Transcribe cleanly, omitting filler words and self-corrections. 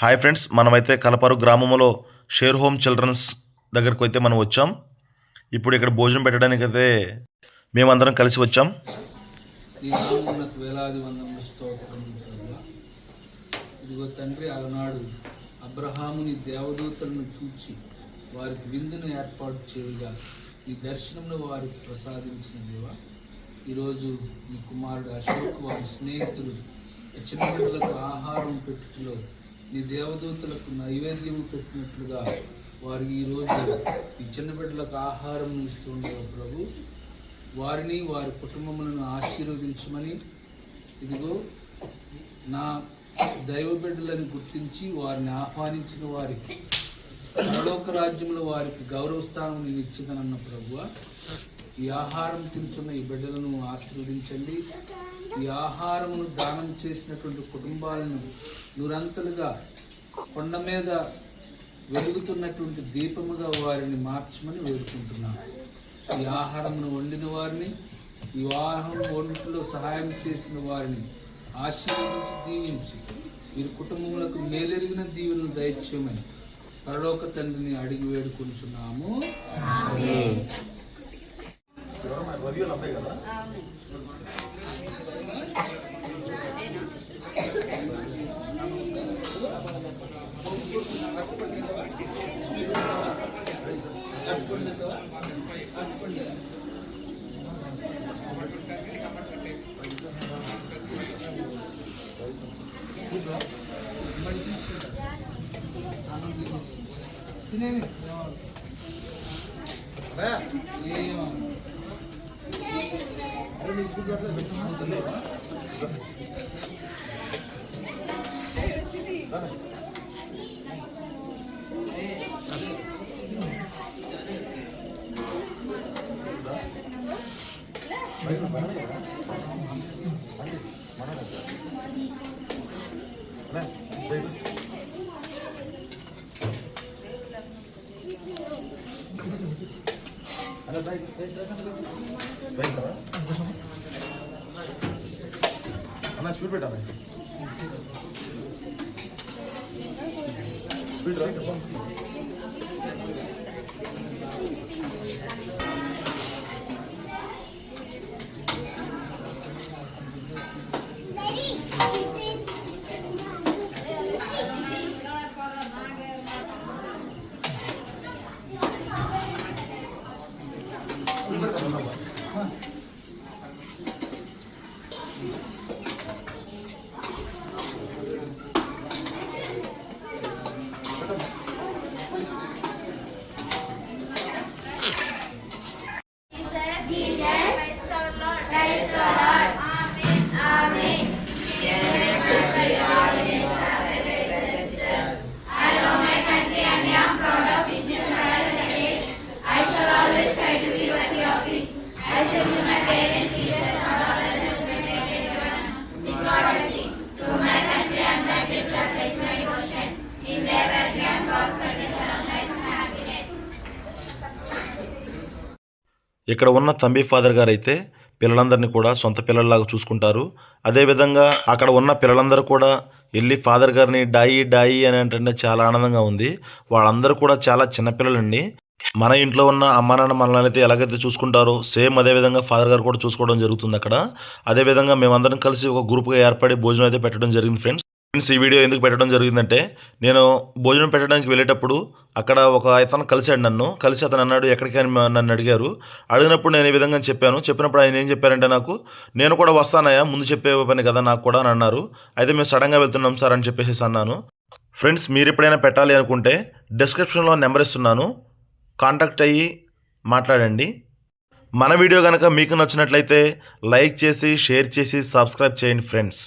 Hi friends, మనమైతే కలపరు గ్రామంలో share home children's దగ్గరకు అయితే మనం వచ్చాం. ఇప్పుడు ఇక్కడ భోజనం పెట్టడానికి అయితే మేమందరం కలిసి వచ్చాం. వేలాది వందల స్తోత్రం. ఇదిగో తండ్రి, అలనాడు అబ్రహాముని దేవదూతలను చూచి వారికి విందును ఏర్పాటు చేయగా ఈ దర్శనంలో వారికి ప్రసాదించిన దేవా, ఈరోజు ఈ కుమారుడు అశోక్ వారి స్నేహితులు చిన్న బిడ్డలకు ఆహారం పెట్టుటలో నీ దేవదూతలకు నైవేద్యం పెట్టినట్లుగా వారికి ఈరోజు ఈ చిన్న బిడ్డలకు ఆహారం ఇస్తుండగా ప్రభు, వారిని వారి కుటుంబములను ఆశీర్వదించమని, ఇదిగో నా దైవ బిడ్డలను గుర్తించి వారిని ఆహ్వానించిన వారికి పరలోక రాజ్యంలో వారికి గౌరవ స్థానం నేను ఇచ్చిందనన్న ప్రభువా, ఈ ఆహారం తింటున్న ఈ బిడ్డలను ఆశీర్వదించండి. ఈ ఆహారమును దానం చేసినటువంటి కుటుంబాలను నూరంతలుగా కొండ మీద వెలుగుతున్నటువంటి దీపముగా వారిని మార్చమని వేడుకుంటున్నాను. ఈ ఆహారమును వండిన వారిని, ఈ ఆహారం వంటలో సహాయం చేసిన వారిని ఆశీర్వదించి దీవించి వీరి కుటుంబములకు మేలెరిగిన దీవెనలు దయచేయమని పరలోక తండ్రిని అడిగి వేడుకుంటున్నాము. అన్న స్పీడ్ పెట్టాలి. స్పీడ్ రా. ఇక్కడ ఉన్న తంబి ఫాదర్ గారు అయితే పిల్లలందరినీ కూడా సొంత పిల్లల్లాగా చూసుకుంటారు. అదేవిధంగా అక్కడ ఉన్న పిల్లలందరూ కూడా వెళ్ళి ఫాదర్ గారిని డాయి డాయి అని అంటే చాలా ఆనందంగా ఉంది. వాళ్ళందరూ కూడా చాలా చిన్నపిల్లలండి. మన ఇంట్లో ఉన్న అమ్మ నాన్న మనల్ని అయితే ఎలాగైతే చూసుకుంటారో సేమ్ అదేవిధంగా ఫాదర్ గారు కూడా చూసుకోవడం జరుగుతుంది అక్కడ. అదేవిధంగా మేమందరం కలిసి ఒక గ్రూప్గా ఏర్పడి భోజనం అయితే పెట్టడం జరిగింది ఫ్రెండ్స్. ఈ వీడియో ఎందుకు పెట్టడం జరిగిందంటే, నేను భోజనం పెట్టడానికి వెళ్ళేటప్పుడు అక్కడ ఒక అతను కలిసి అతను అన్నాడు ఎక్కడికి అని నన్ను అడిగారు. అడిగినప్పుడు నేను ఈ విధంగా చెప్పినప్పుడు ఆయన ఏం చెప్పారంటే, నాకు నేను కూడా వస్తానయ్యా, ముందు చెప్పే పని కదా నాకు కూడా అని అన్నారు. అయితే మేము సడన్గా వెళ్తున్నాం సార్ అని చెప్పేసి అన్నాను. ఫ్రెండ్స్, మీరు ఎప్పుడైనా పెట్టాలి అనుకుంటే డిస్క్రిప్షన్లో నెంబర్ ఇస్తున్నాను, కాంటాక్ట్ అయ్యి మాట్లాడండి. మన వీడియో కనుక మీకు నచ్చినట్లయితే లైక్ చేసి షేర్ చేసి సబ్స్క్రైబ్ చేయండి ఫ్రెండ్స్.